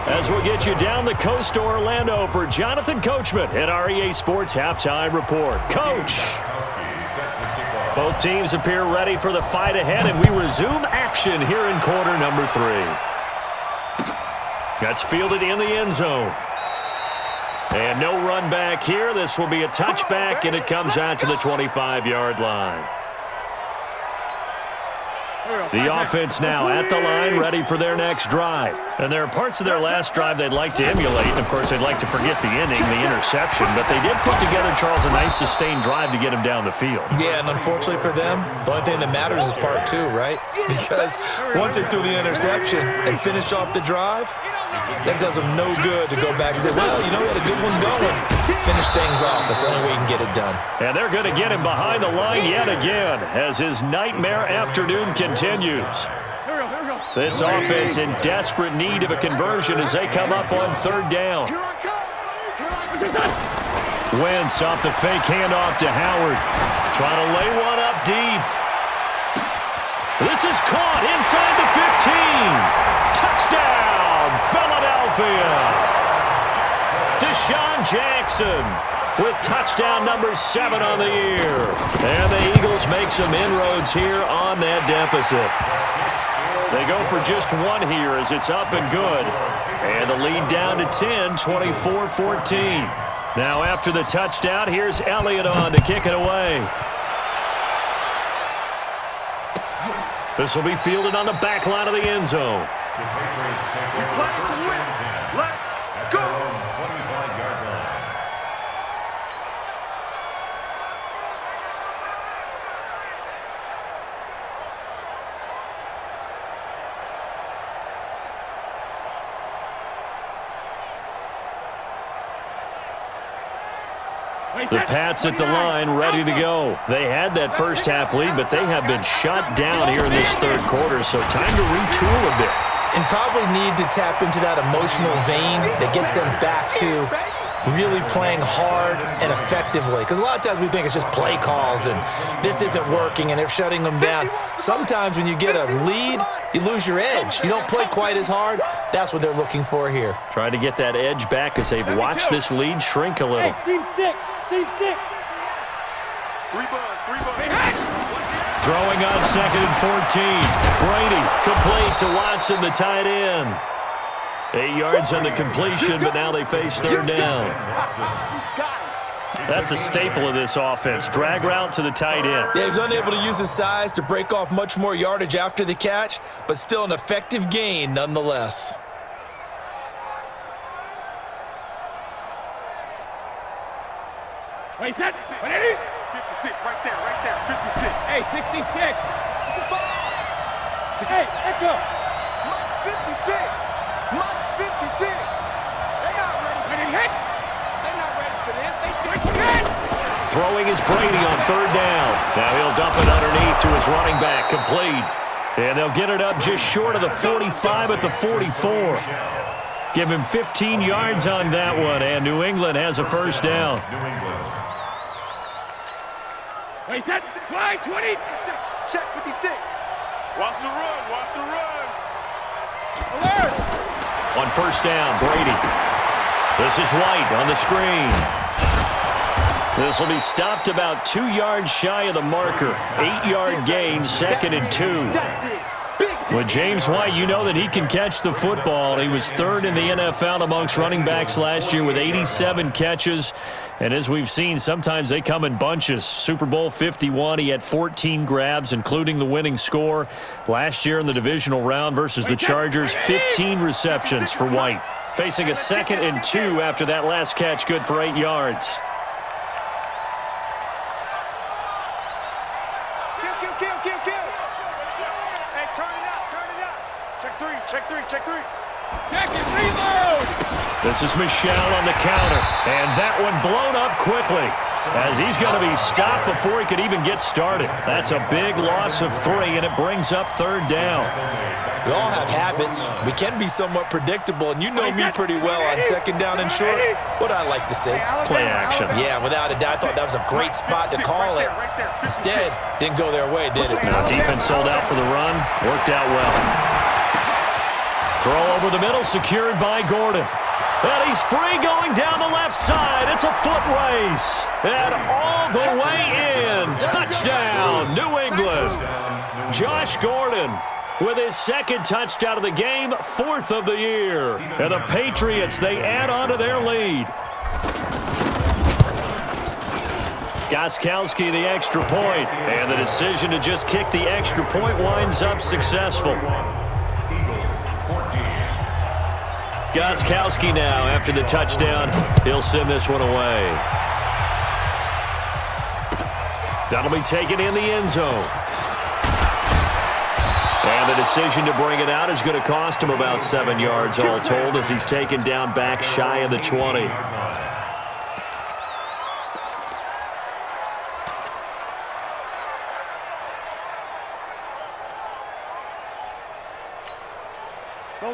as we'll get you down the coast to Orlando for Jonathan Coachman at our EA Sports Halftime Report. Coach! Both teams appear ready for the fight ahead, and we resume action here in quarter number 3. That's fielded in the end zone. And no run back here. This will be a touchback, and it comes out to the 25-yard line. The offense now at the line, ready for their next drive. And there are parts of their last drive they'd like to emulate. And, of course, they'd like to forget the inning, the interception. But they did put together, Charles, a nice sustained drive to get him down the field. Yeah, and unfortunately for them, the only thing that matters is part 2, right? Because once they threw the interception and finished off the drive, that does them no good to go back and say, well, you know, we had a good one going. Finish things off. That's the only way you can get it done. And they're going to get him behind the line yet again as his nightmare afternoon continues. This offense in desperate need of a conversion as they come up on third down. Wentz off the fake handoff to Howard. Trying to lay one up deep. This is caught inside the 15. Touchdown, Philadelphia. Deshaun Jackson with touchdown number 7 on the year. And the Eagles make some inroads here on that deficit. They go for just 1 here as it's up and good. And the lead down to 10, 24-14. Now after the touchdown, here's Elliott on to kick it away. This will be fielded on the back line of the end zone. Let's go. The Pats at the line, ready to go. They had that first half lead, but they have been shut down here in this third quarter, so time to retool a bit. And probably need to tap into that emotional vein that gets them back to really playing hard and effectively. Because a lot of times we think it's just play calls and this isn't working and they're shutting them down. Sometimes when you get a lead, you lose your edge. You don't play quite as hard. That's what they're looking for here. Trying to get that edge back as they've watched this lead shrink a little. Hey, Team 6. 3 bugs. Throwing on 2nd and 14. Brady complete to Watson, the tight end. 8 yards on the completion, but now they face third down. That's a staple of this offense. Drag route to the tight end. Yeah, he was unable to use his size to break off much more yardage after the catch, but still an effective gain nonetheless. Wait, that's 56, right there, 56. Hey, 66. Hey, echo. Mike's 56. Mike's 56. They're not ready. They're not ready for this. They still Throwing is Brady on third down. Now he'll dump it underneath to his running back, complete. And they'll get it up just short of the 45 at the 44. Give him 15 yards on that one, and New England has a first down. Wait, that's 20. Check 56. Watch the run. Alert. On first down, Brady. This is White on the screen. This will be stopped about 2 yards shy of the marker. 8-yard gain, 2nd and 2. With James White, you know that he can catch the football. He was 3rd in the NFL amongst running backs last year with 87 catches. And as we've seen, sometimes they come in bunches. Super Bowl 51, he had 14 grabs, including the winning score. Last year in the divisional round versus the Chargers, 15 receptions for White. Facing a 2nd and 2 after that last catch, good for 8 yards. Check three. Check it, reload. This is Michelle on the counter, and that one blown up quickly as he's going to be stopped before he could even get started. That's a big loss of 3, and it brings up third down. We all have habits. We can be somewhat predictable, and you know me pretty well on 2nd down and short. What I like to say? Play action. Yeah, without a doubt, I thought that was a great spot to call it. Instead, didn't go their way, did it? Now defense sold out for the run. Worked out well. Throw over the middle, secured by Gordon. And he's free going down the left side. It's a foot race. And all the way in. Touchdown, New England. Josh Gordon with his second touchdown of the game, 4th of the year. And the Patriots, they add on to their lead. Gostkowski the extra point, and the decision to just kick the extra point winds up successful. Gostkowski now after the touchdown. He'll send this one away. That'll be taken in the end zone. And the decision to bring it out is going to cost him about 7 yards all told as he's taken down back shy of the 20.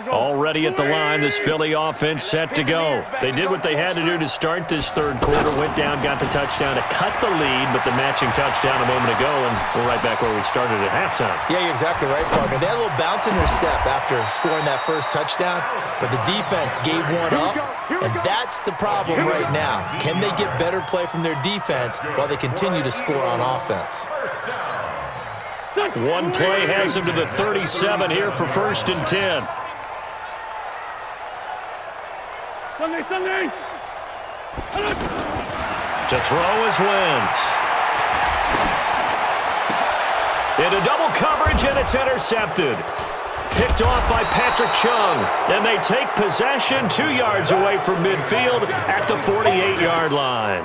Already at the line, this Philly offense set to go. They did what they had to do to start this third quarter, went down, got the touchdown to cut the lead, but the matching touchdown a moment ago, and we're right back where we started at halftime. Yeah, you're exactly right, partner. They had a little bounce in their step after scoring that first touchdown, but the defense gave one up, and that's the problem right now. Can they get better play from their defense while they continue to score on offense? One play has him to the 37 here for 1st and 10. To throw is Wentz. Into double coverage, and it's intercepted. Picked off by Patrick Chung. And they take possession 2 yards away from midfield at the 48-yard line.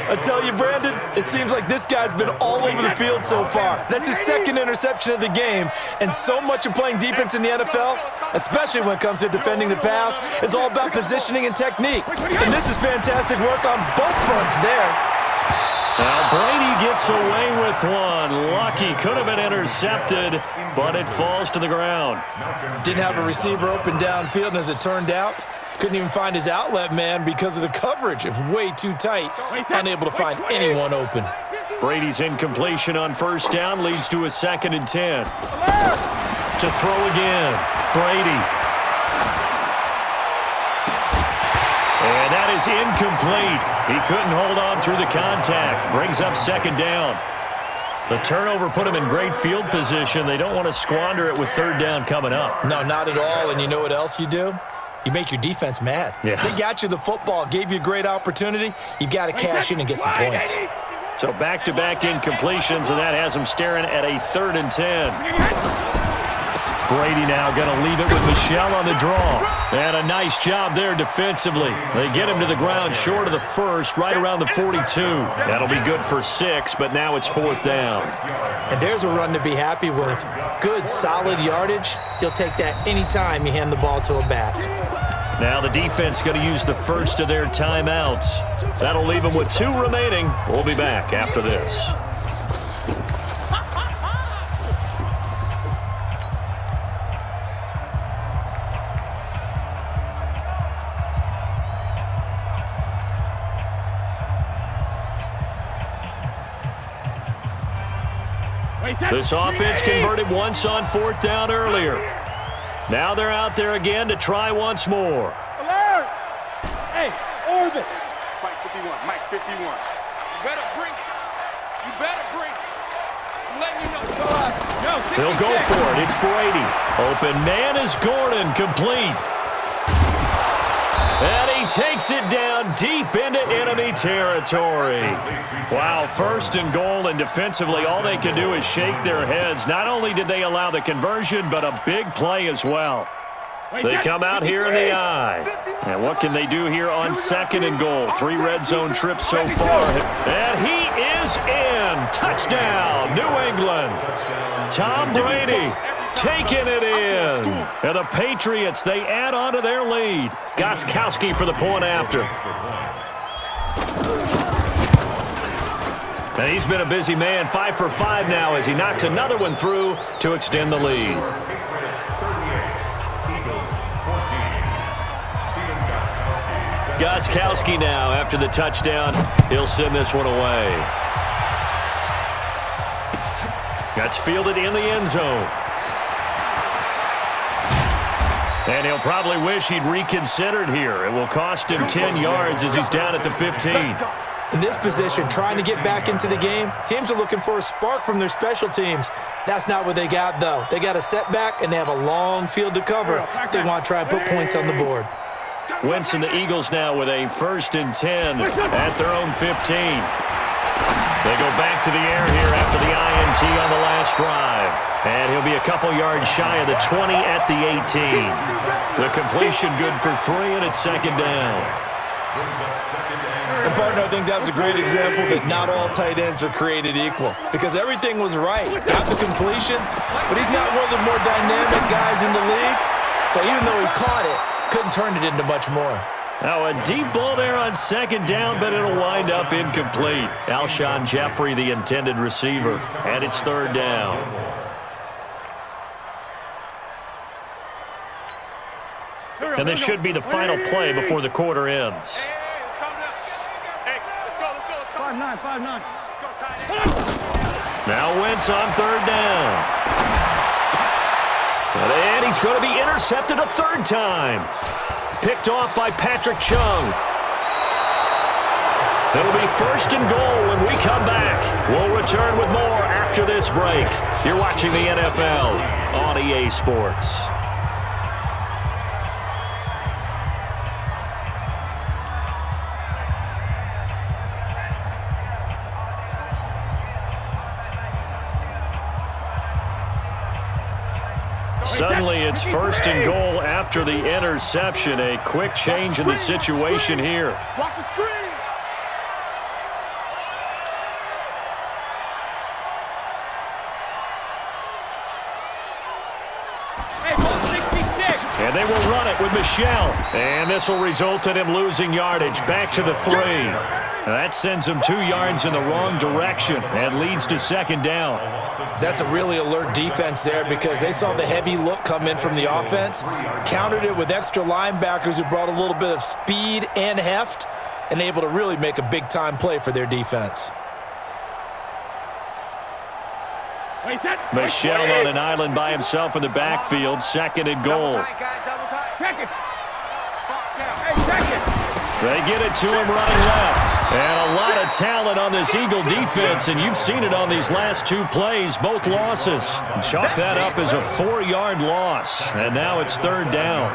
I tell you, Brandon, it seems like this guy's been all over the field so far. That's his second interception of the game, and so much of playing defense in the NFL, especially when it comes to defending the pass, is all about positioning and technique. And this is fantastic work on both fronts there. Now Brady gets away with one. Lucky, could have been intercepted, but it falls to the ground. Didn't have a receiver open downfield, and as it turned out, couldn't even find his outlet man because of the coverage. It was way too tight, unable to find anyone open. Brady's incompletion on 1st down leads to a 2nd and 10. To throw again, Brady. And that is incomplete. He couldn't hold on through the contact. Brings up 2nd down. The turnover put him in great field position. They don't want to squander it with 3rd down coming up. No, not at all. And you know what else you do? You make your defense mad. Yeah. They got you the football, gave you a great opportunity. You got to cash in and get some points. So back-to-back incompletions, and that has him staring at a 3rd and 10. Brady now going to leave it with Michel on the draw. And a nice job there defensively. They get him to the ground short of the 1st, right around the 42. That'll be good for 6, but now it's 4th down. And there's a run to be happy with. Good, solid yardage. You'll take that anytime you hand the ball to a back. Now the defense going to use the first of their timeouts. That'll leave them with 2 remaining. We'll be back after this. This offense converted once on 4th down earlier. Now they're out there again to try once more. Alert! Hey, orbit. Mike 51, Mike 51. You better bring it. You better bring it. I'm letting you know. They'll go for it. It's Brady. Open man is Gordon, complete. And he takes it down deep into enemy territory. Wow, 1st and goal, and defensively all they can do is shake their heads. Not only did they allow the conversion, but a big play as well. They come out here in the eye. And what can they do here on 2nd and goal? 3 red zone trips so far. And he is in. Touchdown, New England. Tom Brady taking it in. And the Patriots, they add on to their lead. Gostkowski for the point after. And he's been a busy man, 5 for 5 now as he knocks another one through to extend the lead. Gostkowski now after the touchdown. He'll send this one away. That's fielded in the end zone. And he'll probably wish he'd reconsidered here. It will cost him 10 yards as he's down at the 15. In this position, trying to get back into the game, teams are looking for a spark from their special teams. That's not what they got, though. They got a setback, and they have a long field to cover if they want to try and put points on the board. Wentz and the Eagles now with a 1st and 10 at their own 15. They go back to the air here after the INT on the last drive. And he'll be a couple yards shy of the 20 at the 18. The completion good for 3, and it's 2nd down. And, partner, I think that's a great example that not all tight ends are created equal because everything was right. Got the completion, but he's not one of the more dynamic guys in the league. So even though he caught it, couldn't turn it into much more. Now a deep ball there on 2nd down, but it'll wind up incomplete. Alshon Jeffrey, the intended receiver, and it's 3rd down. And this should be the final play before the quarter ends. Now Wentz on 3rd down. And he's going to be intercepted a 3rd time. Picked off by Patrick Chung. It'll be 1st and goal when we come back. We'll return with more after this break. You're watching the NFL on EA Sports. Suddenly, it's 1st and goal after the interception. A quick change in the situation here. Watch the screen. Hey, ball 66. And they will run it with Michel. And this will result in him losing yardage. Back to the 3. That sends him 2 yards in the wrong direction and leads to 2nd down. That's a really alert defense there because they saw the heavy look come in from the offense, countered it with extra linebackers who brought a little bit of speed and heft, and able to really make a big-time play for their defense. Michel on an island by himself in the backfield, 2nd and goal. Check it. Hey, check it. They get it to him running left. And a lot of talent on this Eagle defense, and you've seen it on these last 2 plays, both losses. Chalk that up as a 4-yard loss, and now it's 3rd down.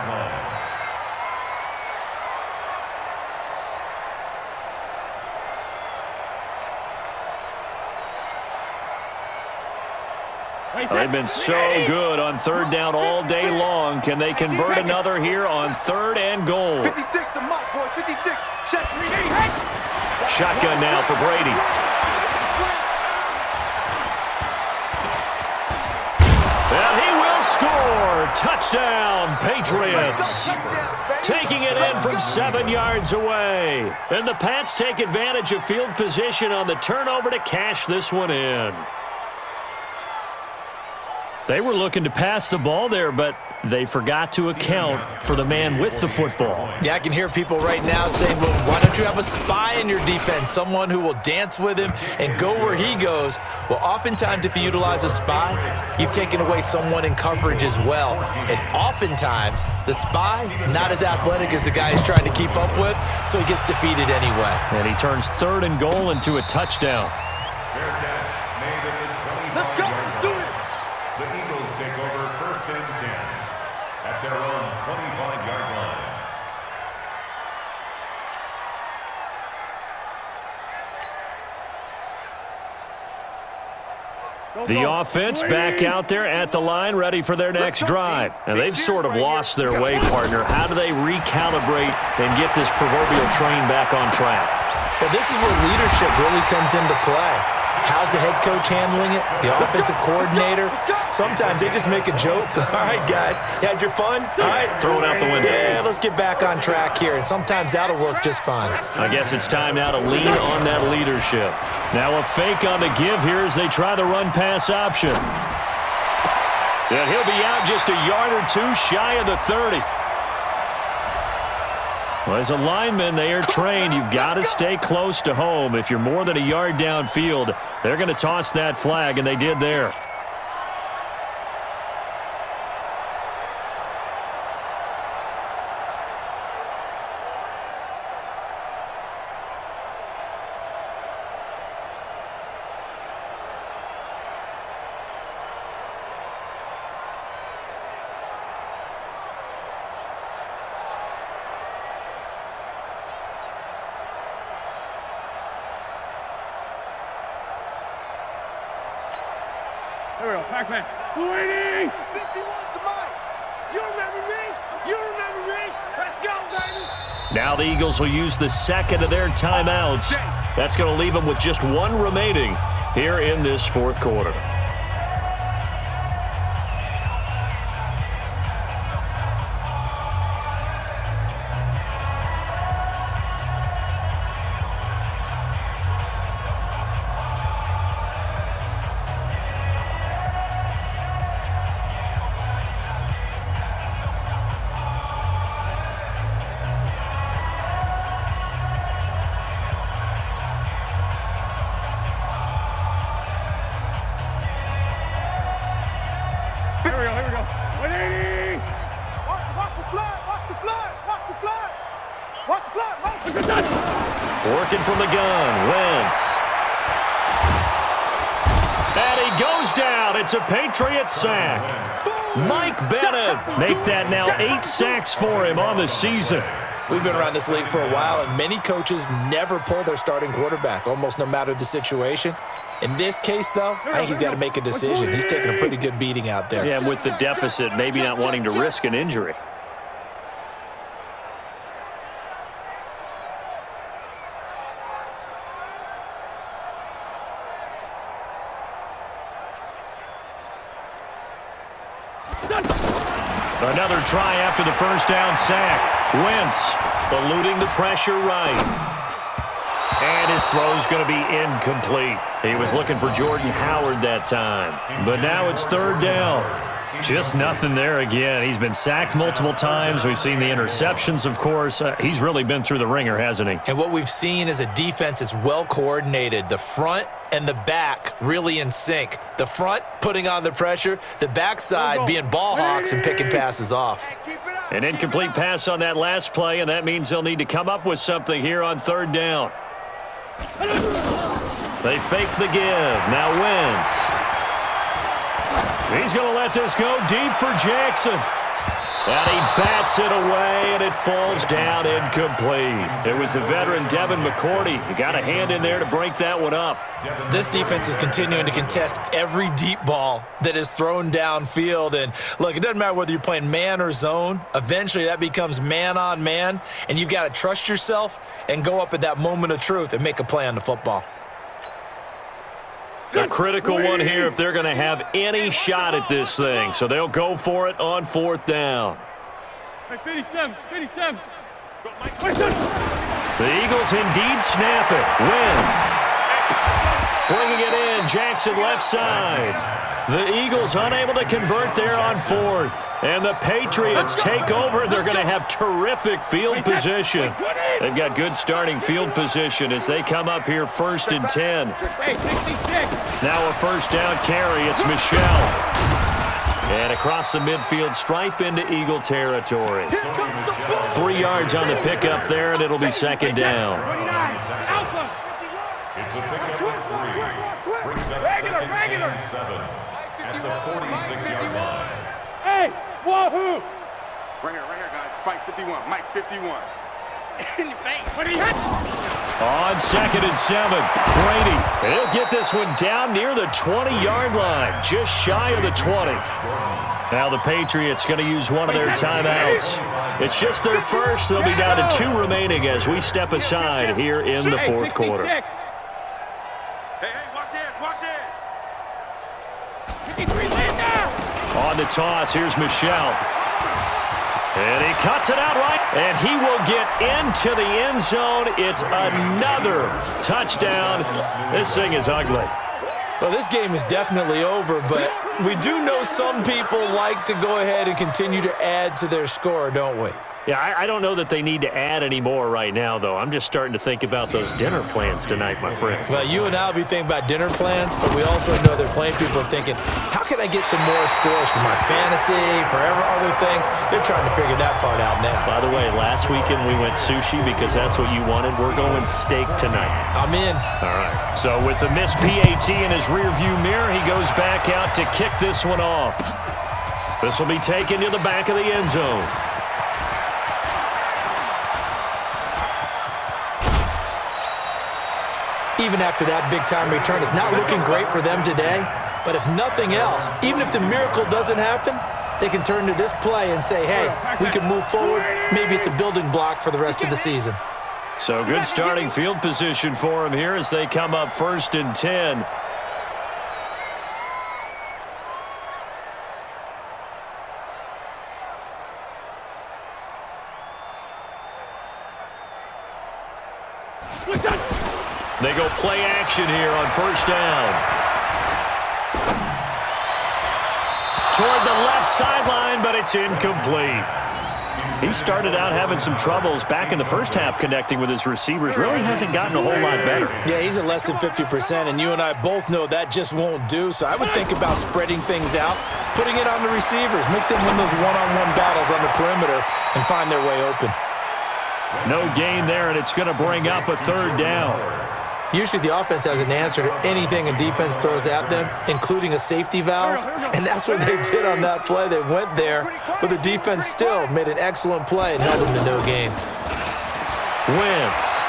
They've been so good on 3rd down all day long. Can they convert another here on 3rd and goal? 56, the mark, boys. 56. Shotgun now for Brady. And he will score. Touchdown, Patriots. Taking it in from 7 yards away. And the Pats take advantage of field position on the turnover to cash this one in. They were looking to pass the ball there, but they forgot to account for the man with the football. Yeah, I can hear people right now saying, well, why don't you have a spy in your defense, someone who will dance with him and go where he goes? Well, oftentimes if you utilize a spy, you've taken away someone in coverage as well. And oftentimes, the spy, not as athletic as the guy he's trying to keep up with, so he gets defeated anyway. And he turns 3rd and goal into a touchdown. Let's go. Let's do it. The Eagles take over 1st and 10 at their own 25-yard line. The offense back out there at the line, ready for their next drive. And they've sort of lost their way, partner. How do they recalibrate and get this proverbial train back on track? Well, this is where leadership really comes into play. How's the head coach handling it? The offensive coordinator? Sometimes they just make a joke. All right, guys, you had your fun? All right. Throw it out the window. Yeah, let's get back on track here. And sometimes that'll work just fine. I guess it's time now to lean on that leadership. Now a fake on the give here as they try the run-pass option. And he'll be out just a yard or 2 shy of the 30. Well, as a lineman, they are trained. You've got to stay close to home. If you're more than a yard downfield, they're going to toss that flag, and they did there. Here we go, Pac-Man. 280! 51's the mic. You remember me? You remember me? Let's go, baby. Now the Eagles will use the second of their timeouts. That's going to leave them with just one remaining here in this fourth quarter. Here we go. 180! Watch the flood. Watch the flood. Watch the flood. Watch the flood. Watch the flood. Working from the gun, Wentz. And he goes down. It's a Patriot sack. Mike Bennett make that now 8 sacks for him on the season. We've been around this league for a while, and many coaches never pull their starting quarterback, almost no matter the situation. In this case, though, I think he's got to make a decision. He's taking a pretty good beating out there. Yeah, with the deficit, maybe not wanting to risk an injury. Another try after the first down sack. Wentz eluding the pressure right. And his throw's going to be incomplete. He was looking for Jordan Howard that time. But now it's third down. Just nothing there again. He's been sacked multiple times. We've seen the interceptions, of course. He's really been through the ringer, hasn't he? And what we've seen is a defense that's well coordinated. The front and the back really in sync. The front putting on the pressure, the backside being ball hawks and picking passes off. An incomplete pass on that last play, and that means they'll need to come up with something here on third down. They fake the give. Now Wentz. He's going to let this go deep for Jackson. And he bats it away, and it falls down incomplete. It was the veteran Devin McCourty. He got a hand in there to break that one up. This defense is continuing to contest every deep ball that is thrown downfield. And, look, it doesn't matter whether you're playing man or zone. Eventually, that becomes man on man, and you've got to trust yourself and go up at that moment of truth and make a play on the football. A critical one here if they're going to have any shot at this thing. So they'll go for it on fourth down. Hey, 57. The Eagles indeed snap it. Wins. Bringing it in, Jackson left side. The Eagles unable to convert there on fourth. And the Patriots take over. They're going to have terrific field position. They've got good starting field position as they come up here 1st and 10. Hey, 66. Now a first down carry. It's Michelle. And across the midfield stripe into Eagle territory. 3 yards on the pickup there, and it'll be second down. 29. Alpha. It's a pickup of 3. Brings up second and 7 at the 46-yard line. Hey, wahoo! Right here, guys. Mike 51. Mike 51. In your face. What he hit? On 2nd and 7, Brady. He'll get this one down near the 20-yard line, just shy of the 20. Now the Patriots going to use one of their timeouts. It's just their first. They'll be down to 2 remaining as we step aside here in the fourth quarter. Hey, watch it. 53, lay it down. On the toss, here's Michelle. And he cuts it out right, and he will get into the end zone. It's another touchdown. This thing is ugly. Well, this game is definitely over, but we do know some people like to go ahead and continue to add to their score, don't we? Yeah, I don't know that they need to add any more right now, though. I'm just starting to think about those dinner plans tonight, my friend. Well, you and I will be thinking about dinner plans, but we also know they're playing people are thinking, how can I get some more scores for my fantasy, for other things? They're trying to figure that part out now. By the way, last weekend we went sushi because that's what you wanted. We're going steak tonight. I'm in. All right. So with the missed PAT in his rearview mirror, he goes back out to kick this one off. This will be taken to the back of the end zone. Even after that big-time return, it's not looking great for them today. But if nothing else, even if the miracle doesn't happen, they can turn to this play and say, hey, we can move forward. Maybe it's a building block for the rest of the season. So good starting field position for them here as they come up 1st and 10. They go play action here on 1st down. Toward the left sideline, but it's incomplete. He started out having some troubles back in the first half connecting with his receivers. Really hasn't gotten a whole lot better. Yeah, he's at less than 50%, and you and I both know that just won't do. So I would think about spreading things out, putting it on the receivers, make them win those one-on-one battles on the perimeter and find their way open. No gain there, and it's going to bring up a 3rd down. Usually the offense has an answer to anything a defense throws at them, including a safety valve, and that's what they did on that play. They went there, but the defense still made an excellent play and held them to no gain. Wentz.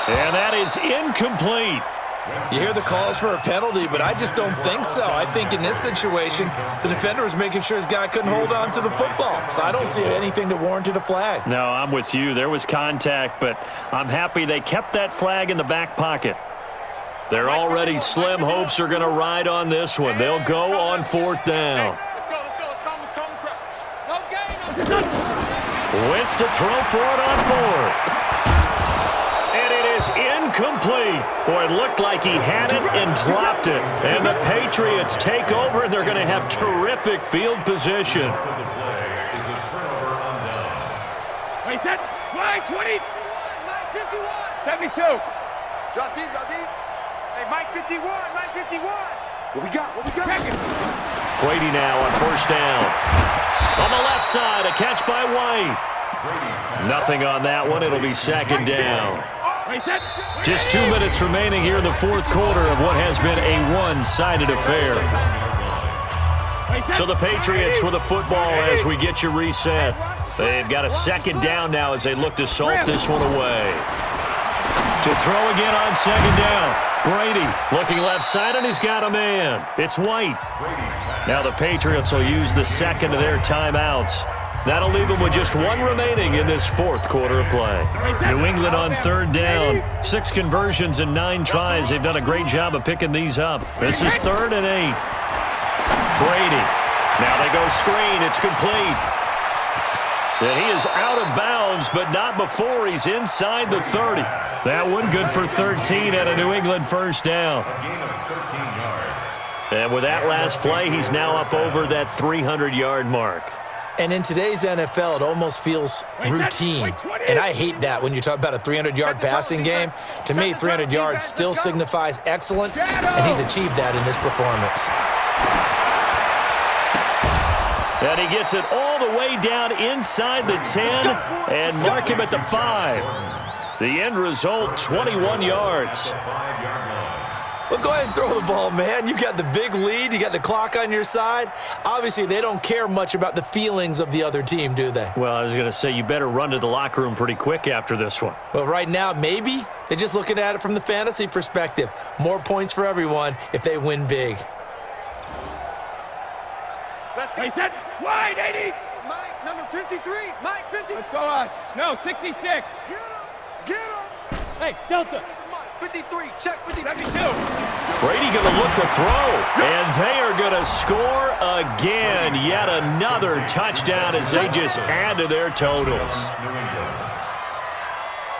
And that is incomplete. You hear the calls for a penalty, but I just don't think so. I think in this situation, the defender was making sure his guy couldn't hold on to the football. So I don't see anything to warrant a flag. No, I'm with you. There was contact, but I'm happy they kept that flag in the back pocket. Their already slim hopes are going to ride on this one. They'll go on 4th down. Wentz to throw for it on 4th. And it is incomplete. Boy, it looked like he had it and dropped it. And the Patriots take over, and they're going to have terrific field position. Wait, set. Line 20. Mike 51. 72. Drop deep, drop deep. Hey, Mike 51, Mike 51. What we got? What we got? Brady now on 1st down. On the left side, a catch by White. Nothing on that one. It'll be 2nd down. Just 2 minutes remaining here in the 4th quarter of what has been a one-sided affair. So the Patriots with a football as we get you reset. They've got a 2nd down now as they look to salt this one away. To throw again on 2nd down. Brady looking left side, and he's got a man. It's White. Now the Patriots will use the 2nd of their timeouts. That'll leave them with just 1 remaining in this 4th quarter of play. New England on 3rd down. 6 conversions and 9 tries. They've done a great job of picking these up. This is 3rd and 8. Brady. Now they go screen. It's complete. And he is out of bounds, but not before he's inside the 30. That one good for 13 at a New England 1st down. And with that last play, he's now up over that 300-yard mark. And in today's NFL, it almost feels routine. And I hate that when you talk about a 300-yard passing game. To me, 300 yards still signifies excellence, and he's achieved that in this performance. And he gets it all the way down inside the 10 and mark him at the 5. The end result, 21 yards. Well, go ahead and throw the ball, man. You got the big lead. You got the clock on your side. Obviously, they don't care much about the feelings of the other team, do they? Well, I was going to say, you better run to the locker room pretty quick after this one. Well, right now, maybe. They're just looking at it from the fantasy perspective. More points for everyone if they win big. Let's go. Wait, set. Wide 80. Mike, number 53. Mike 50. Let's go on. No, 66. Get him. Get him. Hey, Delta. 53, check 52. Brady going to look to throw, and they are going to score again. Yet another touchdown as they just add to their totals.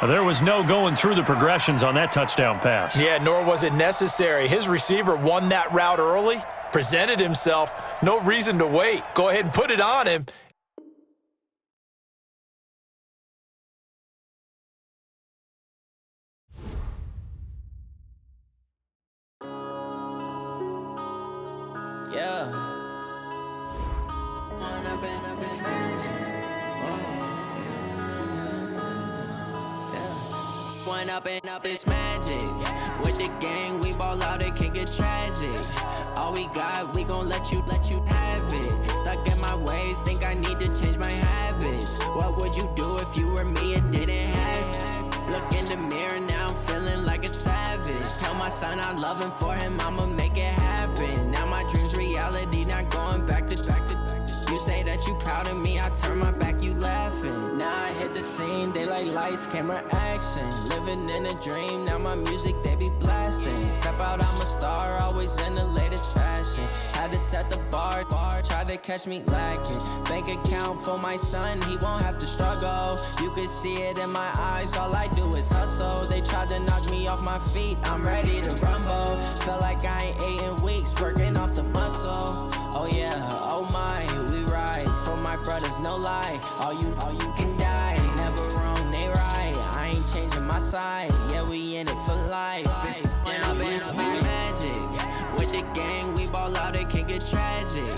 There was no going through the progressions on that touchdown pass. Yeah, nor was it necessary. His receiver won that route early, presented himself. No reason to wait. Go ahead and put it on him. Yeah. One up and up, it's magic. With the gang, we ball out, it can get tragic. All we got, we gon' let you have it. Stuck in my ways, think I need to change my habits. What would you do if you were me and didn't have it? Look in the mirror, now I'm feeling like a savage. Tell myself son, I love him. For him, I'ma make it happen. Now my dream's reality, not going back to. You say that you proud of me, I turn my back, you laughing. Now I hit the scene, they like lights, camera, action. Living in a dream, now my music, they be blasting. Step out, I'm a star, always in the latest fashion. Had to set the bar, try to catch me lacking. Bank account for my son, he won't have to struggle. You can see it in my eyes, all I do is hustle. They tried to knock me off my feet, I'm ready to rumble. Felt like I ain't ate in weeks, working off the muscle. Oh yeah, oh my, we ride for my brothers, no lie. All you can die, never wrong, they right. I ain't changing my side, yeah, we in it for life. And I've been magic. With the gang, we ball out, it can get tragic.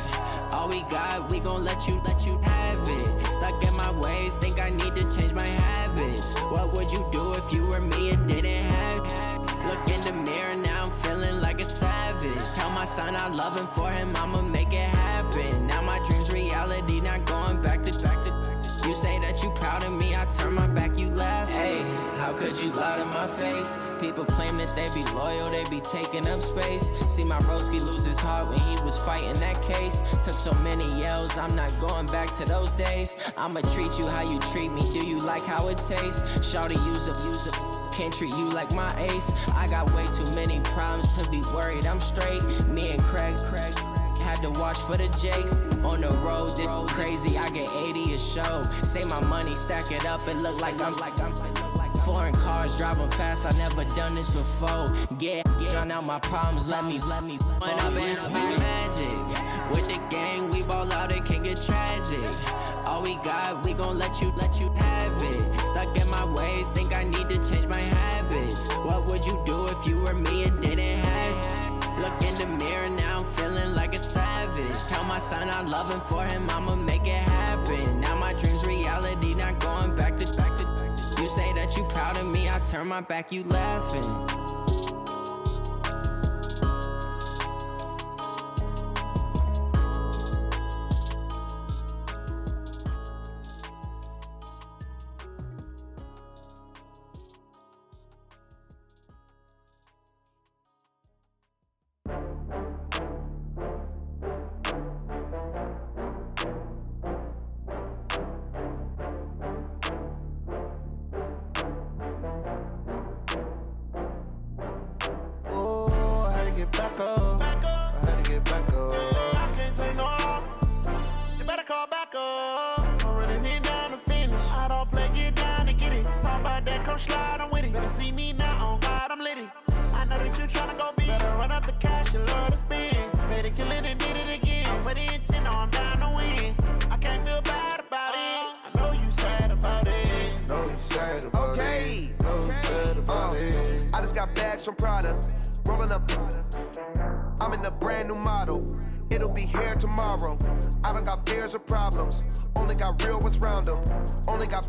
All we got, we gon' let you have it. Stuck in my ways, think I need to change my habits. What would you do if you were me and didn't have it? Look in the mirror, now I'm feeling like a savage. Tell my son I love him, for him I'ma make it happen. Now my dream's reality, not going back to. You say that you proud of me, I turn my back, you laugh. Hey, how could you lie to my face? People claim that they be loyal, they be taking up space. See my broski lose his heart when he was fighting that case. Took so many yells, I'm not going back to those days. I'ma treat you how you treat me, do you like how it tastes? Shawty, use up, can't treat you like my ace. I got way too many problems to be worried, I'm straight. Me and Craig had to watch for the Jakes. On the road, this crazy, I get 80 a show. Say my money, stack it up, it look like I'm foreign cars, driving fast, I never done this before. Get drown out my problems, let me When I've been magic. With the gang, we ball out, it can get tragic. All we got, we gon' let you have it. Stuck in my ways, think I need to change my habits. What would you do if you were me and didn't have it? Look in the mirror, now I'm feeling like a savage. Tell my son I love him, for him I'ma make it happen. Now my dream's reality, not going back to. You say that you proud of me, I turn my back, you laughing. From Prada, rolling up. I'm in a brand new model. It'll be here tomorrow. I don't got fears or problems. Only got real ones round them. Only got.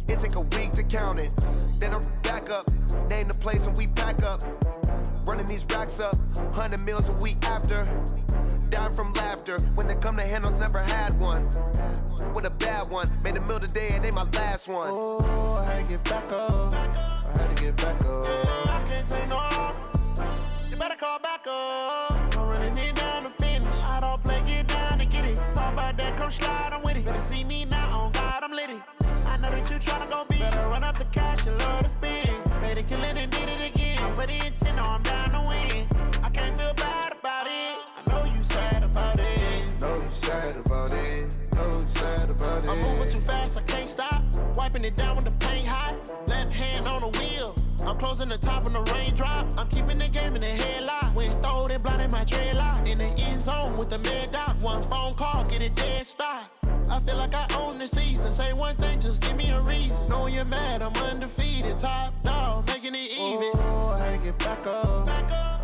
It take a week to count it. Then I'm back up. Name the place and we pack up. Running these racks up. 100 meals a week after. Dying from laughter. When they come to handles, never had one. With a bad one. Made a meal today, it ain't my last one. Oh, I had to get back up. I had to get back up. I can't take no loss. You better call back up. I'm running it down to finish. I don't play, get down to get it. Talk about that, come slide, I'm with it. Better see me now, on God, I'm litty. I know that you tryna go big. Better run up the cash and love to spend. Made it, kill it, and did it again. But the intent, no, I'm down to win. I can't feel bad about it. I know you sad about it. Know you sad about it. Know you sad about it. I'm moving too fast, I can't stop. Wiping it down with the paint hot. Left hand on the wheel. I'm closing the top when the raindrop. I'm keeping the game in the headlock. When throwed and blinded my dreadlock. In the end zone with the mad dot. One phone call, get it dead stop. I feel like I own the season. Say one thing, just give me a reason. Knowing you're mad, I'm undefeated. Top dog, making it even. Oh, I had to get back up. Back up.